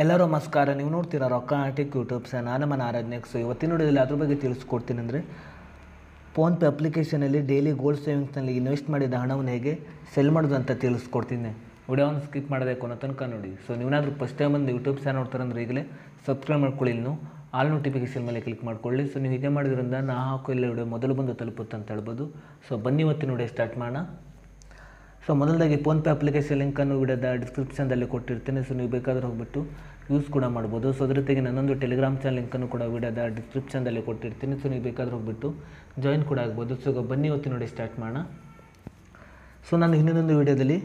ಎಲ್ಲರೂ ನಮಸ್ಕಾರ. ನೀವು ನೋಡ್ತೀರಾ ರೊಕ್ಕಾಟಿಕ್ ಯೂಟ್ಯೂಬ್ ಚಾನಲ್. ನಾನು ಆರಾಧನೆಗೆ. ಸೊ ಇವತ್ತಿನ ವಿಡಿಯೋದಲ್ಲಿ ಅದ್ರ ಬಗ್ಗೆ ತಿಳಿಸ್ಕೊಡ್ತೀನಿ. ಅಂದರೆ ಫೋನ್ಪೇ ಅಪ್ಲಿಕೇಶನಲ್ಲಿ ಡೈಲಿ ಗೋಲ್ಡ್ ಸೇವಿಂಗ್ಸ್ನಲ್ಲಿ ಇನ್ವೆಸ್ಟ್ ಮಾಡಿದ ಹಣವನ್ನು ಹೇಗೆ ಸೆಲ್ ಮಾಡೋದು ಅಂತ ತಿಳಿಸ್ಕೊಡ್ತೀನಿ. ವಿಡಿಯೋವನ್ನು ಸ್ಕಿಪ್ ಮಾಡದೆ ಕೊನೆ ತನಕ ನೋಡಿ. ಸೊ ನೀವೇನಾದರೂ ಫಸ್ಟ್ ಟೈಮ್ ಒಂದು ಯೂಟ್ಯೂಬ್ ಚಾನಲ್ ನೋಡ್ತಾರಂದ್ರೆ ಈಗಲೇ ಸಬ್ಸ್ಕ್ರೈಬ್ ಮಾಡ್ಕೊಳ್ಳಿ. ಇನ್ನು ಆಲ್ ನೋಟಿಫಿಕೇಷನ್ ಮೇಲೆ ಕ್ಲಿಕ್ ಮಾಡ್ಕೊಳ್ಳಿ. ಸೊ ನೀವು ಹೀಗೆ ಮಾಡೋದ್ರಿಂದ ನಾ ಹಾಕೋ ಇಲ್ಲ ವಿಡಿಯೋ ಮೊದಲು ಬಂದು ತಲುಪುತ್ತೆ ಅಂತ ಹೇಳ್ಬೋದು. ಸೊ ಬನ್ನಿ ಇವತ್ತಿನ ವಿಡಿಯೋ ಸ್ಟಾರ್ಟ್ ಮಾಡೋಣ. ಸೊ ಮೊದಲಾಗಿ ಫೋನ್ಪೇ ಅಪ್ಲಿಕೇಶನ್ ಲಿಂಕನ್ನು ವಿಡಿಯೋದ ಡಿಸ್ಕ್ರಿಪ್ಷನ್ದಲ್ಲಿ ಕೊಟ್ಟಿರ್ತೀನಿ. ಸೊ ನೀವು ಬೇಕಾದರೂ ಹೋಗ್ಬಿಟ್ಟು ಯೂಸ್ ಕೂಡ ಮಾಡ್ಬೋದು. ಸೊ ಅದ್ರ ಜೊತೆಗೆ ನನ್ನೊಂದು ಟೆಲಿಗ್ರಾಮ್ ಚಾನಲ್ ಲಿಂಕನ್ನು ಕೂಡ ವಿಡಿಯೋದ ಡಿಸ್ಕ್ರಿಪ್ಷನ್ದಲ್ಲಿ ಕೊಟ್ಟಿರ್ತೀನಿ. ಸೊ ನೀವು ಬೇಕಾದರೂ ಹೋಗ್ಬಿಟ್ಟು ಜಾಯಿನ್ ಕೂಡ ಆಗ್ಬೋದು. ಸೊ ಬನ್ನಿ ಇವತ್ತಿನ ನೋಡಿ ಸ್ಟಾರ್ಟ್ ಮಾಡೋಣ. ಸೊ ನಾನು ಇನ್ನೊಂದು ವಿಡಿಯೋದಲ್ಲಿ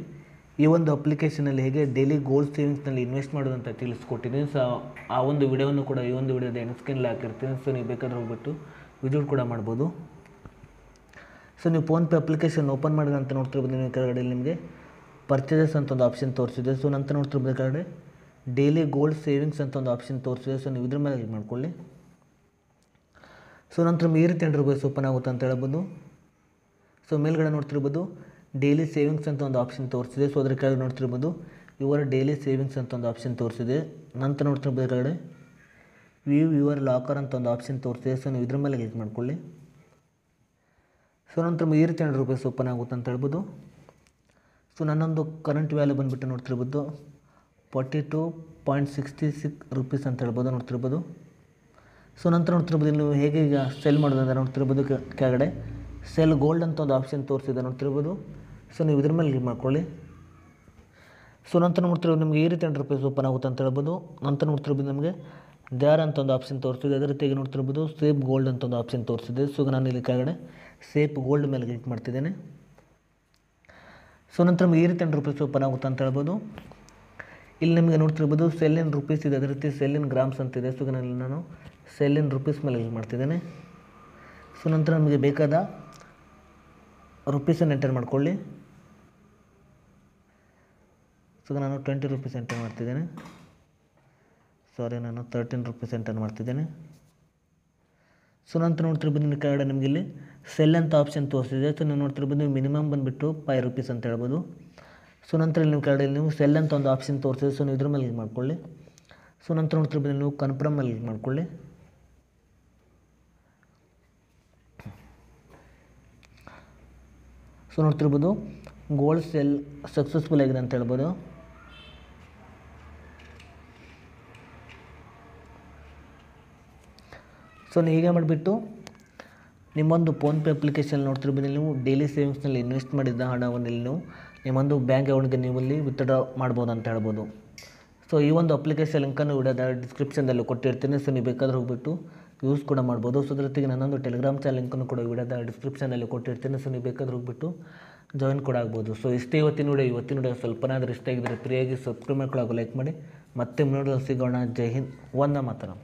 ಈ ಒಂದು ಅಪ್ಲಿಕೇಶನಲ್ಲಿ ಹೇಗೆ ಡೈಲಿ ಗೋಲ್ಡ್ ಸೇವಿಂಗ್ಸ್ನಲ್ಲಿ ಇನ್ವೆಸ್ಟ್ ಮಾಡೋದು ಅಂತ ತಿಳಿಸ್ಕೊಟ್ಟಿದ್ದೀನಿ. ಸೊ ಆ ಒಂದು ವಿಡಿಯೋವನ್ನು ಕೂಡ ಈ ಒಂದು ವಿಡಿಯೋದ ಎಂಡ್ ಸ್ಕ್ರೀನಲ್ಲಿ ಹಾಕಿರ್ತೀನಿ. ಸೊ ನೀವು ಬೇಕಾದರೂ ಹೋಗ್ಬಿಟ್ಟು ವಿಸಿಟ್ ಕೂಡ ಮಾಡ್ಬೋದು. ಸೊ ನೀವು ಫೋನ್ಪೇ ಅಪ್ಲಿಕೇಶನ್ ಓಪನ್ ಮಾಡಿದ್ರೆ ಅಂತ ನೋಡ್ತಿರ್ಬೋದು. ನೀವು ಕೆಳಗಡೆ ನಿಮಗೆ ಪರ್ಚೇಸಸ್ ಅಂತ ಒಂದು ಆಪ್ಷನ್ ತೋರಿಸಿದೆ. ಸೊ ನಂತರ ನೋಡ್ತಿರ್ಬೋದು ಕೆಳಗಡೆ ಡೈಲಿ ಗೋಲ್ಡ್ ಸೇವಿಂಗ್ಸ್ ಅಂತ ಒಂದು ಆಪ್ಷನ್ ತೋರಿಸಿದೆ. ಸೊ ನೀವು ಇದ್ರ ಮೇಲೆ ಕ್ಲಿಕ್ ಮಾಡ್ಕೊಳ್ಳಿ. ಸೊ ನಂತರ ಈ ರೀತಿ ₹100 ಓಪನ್ ಆಗುತ್ತೆ ಅಂತ ಹೇಳ್ಬೋದು. ಸೊ ಮೇಲ್ಗಡೆ ನೋಡ್ತಿರ್ಬೋದು ಡೈಲಿ ಸೇವಿಂಗ್ಸ್ ಅಂತ ಒಂದು ಆಪ್ಷನ್ ತೋರಿಸಿದೆ. ಸೊ ಅದ್ರ ಕೆಳಗಡೆ ನೋಡ್ತಿರ್ಬೋದು ಯುವರ್ ಡೈಲಿ ಸೇವಿಂಗ್ಸ್ ಅಂತ ಒಂದು ಆಪ್ಷನ್ ತೋರಿಸಿದೆ. ನಂತರ ನೋಡ್ತಿರ್ಬೋದು ಕೆಳಗಡೆ ವ್ಯೂ ಯುವರ್ ಲಾಕರ್ ಅಂತ ಒಂದು ಆಪ್ಷನ್ ತೋರಿಸಿದೆ. ಸೊ ನೀವು ಇದ್ರ ಮೇಲೆ ಕ್ಲಿಕ್ ಮಾಡ್ಕೊಳ್ಳಿ. ಸೊ ನಂತರ ಈ ರೀತಿ ₹100 ಓಪನ್ ಆಗುತ್ತೆ ಅಂತ ಹೇಳ್ಬೋದು. ಸೊ ನನ್ನೊಂದು ಕರೆಂಟ್ ವ್ಯಾಲ್ಯೂ ಬಂದುಬಿಟ್ಟು ನೋಡ್ತಿರ್ಬೋದು ₹42.66 ಅಂತ ಹೇಳ್ಬೋದು ನೋಡ್ತಿರ್ಬೋದು. ಸೊ ನಂತರ ನೋಡ್ತಿರ್ಬೋದು ನೀವು ಹೇಗೆ ಈಗ ಸೆಲ್ ಮಾಡೋದು ಅಂತ ನೋಡ್ತಿರ್ಬೋದು. ಕೆಳಗಡೆ ಸೆಲ್ ಗೋಲ್ಡ್ ಅಂತ ಒಂದು ಆಪ್ಷನ್ ತೋರಿಸಿದೆ ನೋಡ್ತಿರ್ಬೋದು. ಸೊ ನೀವು ಇದ್ರ ಮೇಲೆ ಕ್ಲಿಕ್ ಮಾಡ್ಕೊಳ್ಳಿ. ಸೊ ನಂತರ ನೋಡ್ತಿರ್ಬೋದು ನಿಮಗೆ ಈ ರೀತಿ ₹100 ಓಪನ್ ಆಗುತ್ತೆ ಅಂತ ಹೇಳ್ಬೋದು. ನಂತರ ನೋಡ್ತಿರ್ಬೋದು ನಮಗೆ ದ್ಯಾರ್ ಅಂತ ಒಂದು ಆಪ್ಷನ್ ತೋರಿಸಿದೆ. ಅದೇ ರೀತಿಯಾಗಿ ನೋಡ್ತಿರ್ಬೋದು ಸೇಫ್ ಗೋಲ್ಡ್ ಅಂತ ಒಂದು ಆಪ್ಷನ್ ತೋರಿಸಿದೆ. ಸೊ ನಾನು ಇಲ್ಲಿ ಕೆಳಗಡೆ ಸೇಫ್ ಗೋಲ್ಡ್ ಮೇಲೆ ಕ್ಲಿಕ್ ಮಾಡ್ತಿದ್ದೇನೆ. ಸೊ ನಂತರ ನಮಗೆ ಈ ರೀತಿ ₹100 ಓಪನ್ ಆಗುತ್ತೆ ಅಂತ ಹೇಳ್ಬೋದು. ಇಲ್ಲಿ ನಿಮಗೆ ನೋಡ್ತಿರ್ಬೋದು ಸೆಲ್ ಇನ್ ರುಪೀಸ್ ಇದೆ, ಅದೇ ರೀತಿ ಸೆಲ್ ಇನ್ ಗ್ರಾಮ್ಸ್ ಅಂತಿದೆ. ಸೊ ನಾನು ಸೆಲ್ ಇನ್ ರುಪೀಸ್ ಮೇಲೆ ಕ್ಲಿಕ್ ಮಾಡ್ತಿದ್ದೇನೆ. ಸೊ ನಂತರ ನಮಗೆ ಬೇಕಾದ ರುಪೀಸನ್ನು ಎಂಟರ್ ಮಾಡ್ಕೊಳ್ಳಿ. ಸೊ ನಾನು ₹20 ಎಂಟರ್ ಮಾಡ್ತಿದ್ದೇನೆ. ನಾನು ₹13 ಎಂಟರ್ ಮಾಡ್ತಿದ್ದೇನೆ. ಸೊ ನಂತರ ನೋಡ್ತಿರ್ಬೋದು ನಿಮ್ಮ ಕೆಳಗಡೆ ನಿಮಗೆ ಇಲ್ಲಿ ಸೆಲ್ ಅಂತ ಆಪ್ಷನ್ ತೋರಿಸಿದೆ. ಸೊ ನೀವು ನೋಡ್ತಿರ್ಬೋದು ನೀವು ಮಿನಿಮಮ್ ಬಂದುಬಿಟ್ಟು ₹5 ಅಂತ ಹೇಳ್ಬೋದು. ಸೊ ನಂತರ ನಿಮ್ಮ ಕೆಳಗಡೆ ನೀವು ಸೆಲ್ ಅಂತ ಒಂದು ಆಪ್ಷನ್ ತೋರಿಸಿದೆ. ಸೊ ನೀವು ಇದ್ರ ಮೇಲೆ ಕ್ಲಿಕ್ ಮಾಡ್ಕೊಳ್ಳಿ. ಸೊ ನಂತರ ನೋಡ್ತಿರ್ಬೋದು ನೀವು ಕನ್ಫರ್ಮ್ ಮೇಲೆ ಕ್ಲಿಕ್ ಮಾಡ್ಕೊಳ್ಳಿ. ಸೊ ನೋಡ್ತಿರ್ಬೋದು ಗೋಲ್ಡ್ ಸೆಲ್ ಸಕ್ಸಸ್ಫುಲ್ ಆಗಿದೆ ಅಂತ ಹೇಳ್ಬೋದು. ಸೊ ನೀವು ಹೀಗೆ ಮಾಡಿಬಿಟ್ಟು ನಿಮ್ಮೊಂದು ಫೋನ್ಪೇ ಅಪ್ಲಿಕೇಶನ್ ನೋಡ್ತಿರ್ಬೋದು ನೀವು ಡೈಲಿ ಸೇವಿಂಗ್ಸ್ನಲ್ಲಿ ಇನ್ವೆಸ್ಟ್ ಮಾಡಿದ್ದ ಹಣವನ್ನು ಇಲ್ಲಿ ನೀವು ನಿಮ್ಮೊಂದು ಬ್ಯಾಂಕ್ ಅಕೌಂಟ್ಗೆ ನೀವು ಇಲ್ಲಿ ವಿತ್ಡ್ರಾ ಮಾಡ್ಬೋದು ಅಂತ ಹೇಳ್ಬೋದು. ಸೊ ಈ ಒಂದು ಅಪ್ಲಿಕೇಶನ್ ಲಿಂಕನ್ನು ವಿಡಿಯೋದ ಡಿಸ್ಕ್ರಿಪ್ಷನ್ದಲ್ಲಿ ಕೊಟ್ಟಿರ್ತೀನಿ. ಸೊ ನೀವು ಬೇಕಾದ್ರೆ ಹೋಗ್ಬಿಟ್ಟು ಯೂಸ್ ಕೂಡ ಮಾಡ್ಬೋದು. ಸೊ ಅದ್ರ ಜೊತೆಗೆ ನನ್ನೊಂದು ಟೆಲಿಗ್ರಾಮ್ ಚಾನಲ್ ಲಿಂಕನ್ನು ಕೂಡ ವಿಡಿಯೋದ ಡಿಸ್ಕ್ರಿಪ್ಷನ್ನಲ್ಲಿ ಕೊಟ್ಟಿರ್ತೀನಿ. ಸೊ ನೀವು ಬೇಕಾದ್ರೆ ಹೋಗ್ಬಿಟ್ಟು ಜಾಯಿನ್ ಕೂಡ ಆಗ್ಬೋದು. ಸೊ ಇಷ್ಟೇ ಇವತ್ತಿನ ವಿಡಿಯೋ ಸ್ವಲ್ಪನಾದರೂ ಇಷ್ಟ ಆಗಿದ್ದರೆ ಫ್ರೀಯಾಗಿ ಸಬ್ಸ್ಕ್ರೈಬ್ ಮಾಡ್ಕೊಳ್ಳೋಕೆ ಲೈಕ್ ಮಾಡಿ. ಮತ್ತೆ ಮುಂದೆ ಸಿಗೋಣ. ಜೈ ಹಿಂದ್, ವಂದೇ ಮಾತರಂ.